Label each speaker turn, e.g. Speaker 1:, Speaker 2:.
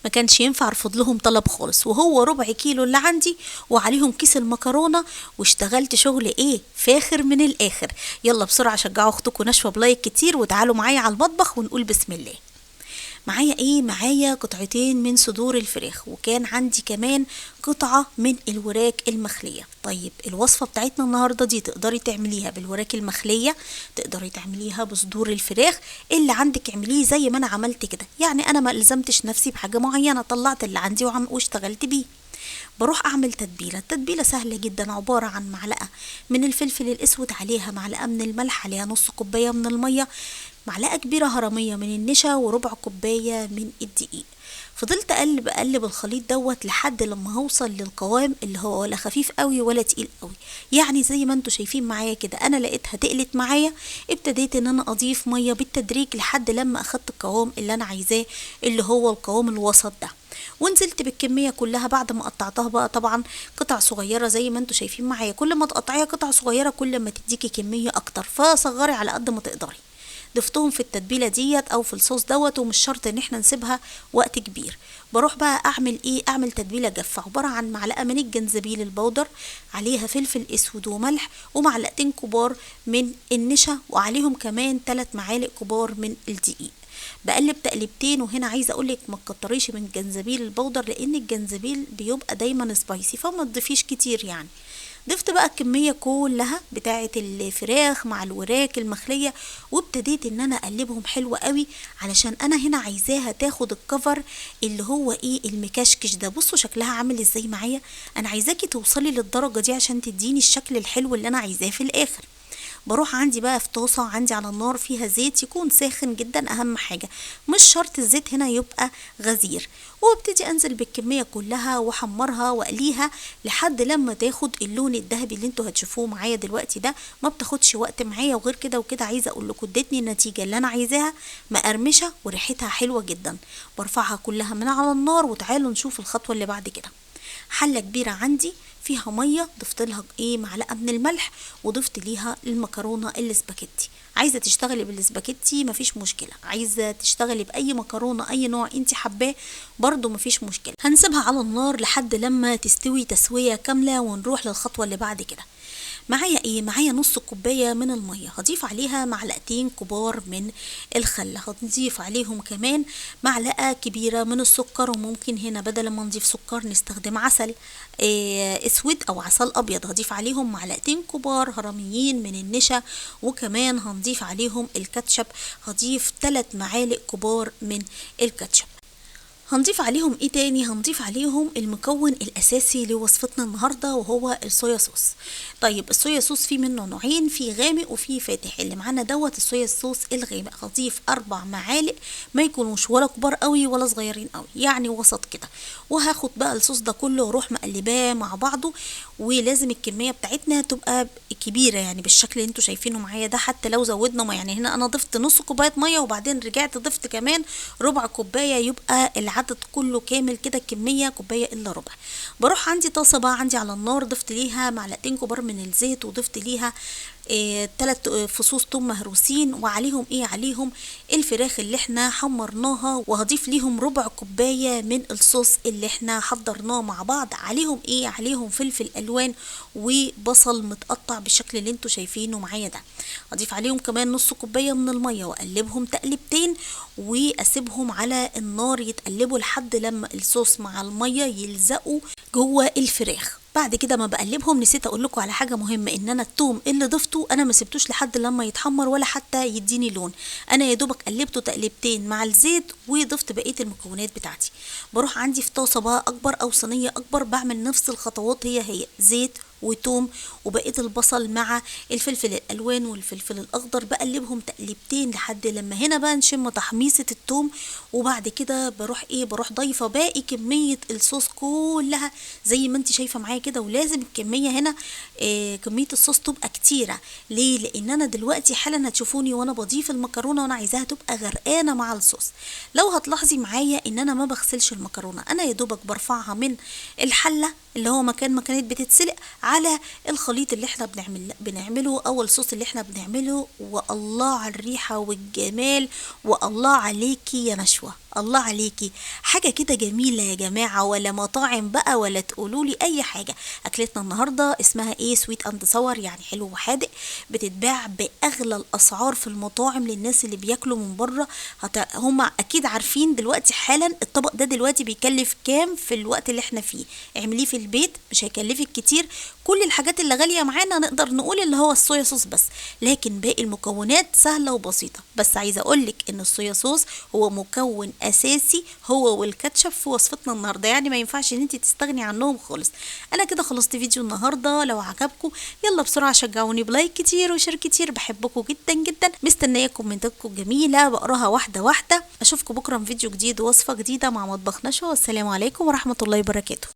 Speaker 1: ما كانش ينفع ارفض لهم طلب خالص، وهو ربع كيلو اللي عندي وعليهم كيس المكرونه، واشتغلت شغل ايه فاخر من الاخر. يلا بسرعه شجعوا اختكم نشوه بلايك كتير وتعالوا معايا على المطبخ ونقول بسم الله. معايا ايه؟ معايا قطعتين من صدور الفراخ، وكان عندي كمان قطعة من الوراك المخلية. طيب الوصفة بتاعتنا النهاردة دي تقدري تعمليها بالوراك المخلية، تقدري تعمليها بصدور الفراخ، اللي عندك اعمليه زي ما انا عملت كده. يعني انا ما الزمتش نفسي بحاجة معينة، طلعت اللي عندي واشتغلت بيه. بروح اعمل تتبيله. التتبيله سهله جدا، عباره عن معلقه من الفلفل الاسود، عليها معلقه من الملح، عليها نص كوبايه من الميه، معلقه كبيره هرميه من النشا، وربع كوبايه من الدقيق. فضلت اقلب الخليط دوت لحد لما هوصل للقوام اللي هو ولا خفيف قوي ولا تقيل قوي. يعني زي ما انتوا شايفين معايا كده، انا لقيتها تقلت معايا، ابتديت ان انا اضيف ميه بالتدريج لحد لما اخدت القوام اللي انا عايزاه، اللي هو القوام الوسط ده. ونزلت بالكميه كلها بعد ما قطعتها بقى طبعا قطع صغيره زي ما انتوا شايفين معايا. كل ما تقطعيها قطع صغيره كل ما تديكي كميه اكتر، فصغري على قد ما تقدري. ضفتهم في التتبيله ديت او في الصوص دوت، ومش شرط ان احنا نسيبها وقت كبير. بروح بقى اعمل ايه؟ اعمل تتبيله جافه عباره عن معلقه من الجنزبيل البودر، عليها فلفل اسود وملح، ومعلقتين كبار من النشا، وعليهم كمان 3 معالق كبار من الدقيق. بقلب تقلبتين. وهنا عايزه اقولك ما تكتريش من الجنزبيل البودر، لان الجنزبيل بيبقى دايما سبايسي، فما تضيفيش كتير يعني. ضفت بقى الكميه كلها بتاعه الفراخ مع الوراك المخليه، وابتديت ان انا اقلبهم حلو قوي، علشان انا هنا عايزاها تاخد الكفر اللي هو ايه المكشكش ده. بصوا شكلها عامل ازاي معايا. انا عايزاكي توصلي للدرجه دي عشان تديني الشكل الحلو اللي انا عايزاه في الاخر. بروح عندي بقى في طاسة عندي على النار فيها زيت يكون ساخن جدا، اهم حاجة مش شرط الزيت هنا يبقى غزير. وابتدي انزل بالكمية كلها واحمرها واقليها لحد لما تاخد اللون الذهبي اللي انتوا هتشوفوه معايا دلوقتي ده. ما بتاخدش وقت معايا، وغير كده وكده عايزة اقول لكم ادتني النتيجة اللي انا عايزاها، مقرمشة وريحتها حلوة جدا. برفعها كلها من على النار، وتعالوا نشوف الخطوة اللي بعد كده. حلة كبيرة عندي فيها ميه، ضفت لها ايه معلقه من الملح، وضفت ليها المكرونه الاسباجيتي. عايزه تشتغلي بالاسباجيتي مفيش مشكله، عايزه تشتغلي باي مكرونه اي نوع انت حباه برضو مفيش مشكله. هنسيبها على النار لحد لما تستوي تسويه كامله، ونروح للخطوه اللي بعد كده. معايا ايه؟ معايا نص كوبايه من الميه، هضيف عليها معلقتين كبار من الخل، هنضيف عليهم كمان معلقه كبيره من السكر. وممكن هنا بدل ما نضيف سكر نستخدم عسل اسود او عسل ابيض. هضيف عليهم معلقتين كبار هرميين من النشا، وكمان هنضيف عليهم الكاتشب، هضيف 3 معالق كبار من الكاتشب. هنضيف عليهم ايه تاني؟ هنضيف عليهم المكون الاساسي لوصفتنا النهارده، وهو الصويا صوص. طيب الصويا صوص فيه منه نوعين، في غامق وفي فاتح. اللي معانا دوت الصويا صوص الغامق. هضيف 4 معالق، ما يكونوش ولا كبار قوي ولا صغيرين قوي، يعني وسط كده. وهاخد بقى الصوص ده كله واروح مقلباه مع بعضه. ولازم الكميه بتاعتنا تبقى كبيره، يعني بالشكل اللي انتوا شايفينه معايا ده. حتى لو زودنا ما، يعني هنا انا ضفت نص كوبايه ميه وبعدين رجعت ضفت كمان ربع كوبايه، يبقى العدد كله كامل كده الكميه كوبايه الا ربع. بروح عندي طاسه بقى عندي على النار، ضفت ليها معلقتين كبار من الزيت، وضفت ليها 3 فصوص توم مهروسين، وعليهم ايه؟ عليهم الفراخ اللي احنا حمرناها، وهضيف ليهم ربع كوبايه من الصوص اللي احنا حضرناه مع بعض. عليهم ايه؟ عليهم فلفل الوان وبصل متقطع بالشكل اللي انتوا شايفينه معايا ده. هضيف عليهم كمان نص كوبايه من الميه، واقلبهم تقلبتين، واسيبهم على النار يتقلبوا لحد لما الصوص مع الميه يلزقوا جوه الفراخ. بعد كده ما بقلبهم نسيت اقول لكم على حاجه مهمه، ان انا التوم اللي ضفته انا ما سبتوش لحد لما يتحمر ولا حتى يديني لون، انا يا دوبك قلبته تقلبتين مع الزيت وضفت بقيه المكونات بتاعتي. بروح عندي في طاسه بقى اكبر او صينيه اكبر، بعمل نفس الخطوات هي زيت وتوم وبقيه البصل مع الفلفل الالوان والفلفل الاخضر، بقلبهم تقليبتين لحد لما هنا بقى نشم تحميصه التوم. وبعد كده بروح ضايفه باقي كميه الصوص كلها زي ما انت شايفه معايا كده. ولازم الكميه هنا كميه الصوص تبقى كتيره. ليه؟ لان انا دلوقتي حالا هتشوفوني وانا بضيف المكرونه وانا عايزاها تبقى غرقانه مع الصوص. لو هتلاحظي معايا ان انا ما بغسلش المكرونه، انا يا دوبك برفعها من الحله اللي هو مكان ما كانت بتتسلق على الخليط اللي احنا بنعمله او الصوص اللي احنا بنعمله. والله على الريحة والجمال، والله عليكي يا نشوى، الله عليكي، حاجة كده جميلة يا جماعة. ولا مطاعم بقى ولا تقولولي اي حاجة. اكلتنا النهاردة اسمها ايه؟ سويت اند صور، يعني حلو وحادق. بتتباع باغلى الاسعار في المطاعم للناس اللي بياكلوا من بره. هما اكيد عارفين دلوقتي حالا الطبق ده دلوقتي بيكلف كام في الوقت اللي احنا فيه. اعمليه في البيت مش هيكلفك كتير. كل الحاجات اللي غالية معانا نقدر نقول اللي هو الصويا صوص بس، لكن باقي المكونات سهلة وبسيطة. بس عايزة اقولك ان الصويا صوص هو مكون اساسي، هو والكاتشب في وصفتنا النهاردة، يعني ما ينفعش ان انت تستغني عنهم خالص. انا كده خلصت فيديو النهاردة. لو عجبكم يلا بسرعة شجعوني بلايك كتير وشير كتير. بحبكم جدا جدا، مستنية كومنتاتكم جميلة بقراها واحدة واحدة. اشوفكم بكرة في فيديو جديد ووصفة جديدة مع مطبخ نشوى. والسلام عليكم ورحمة الله وبركاته.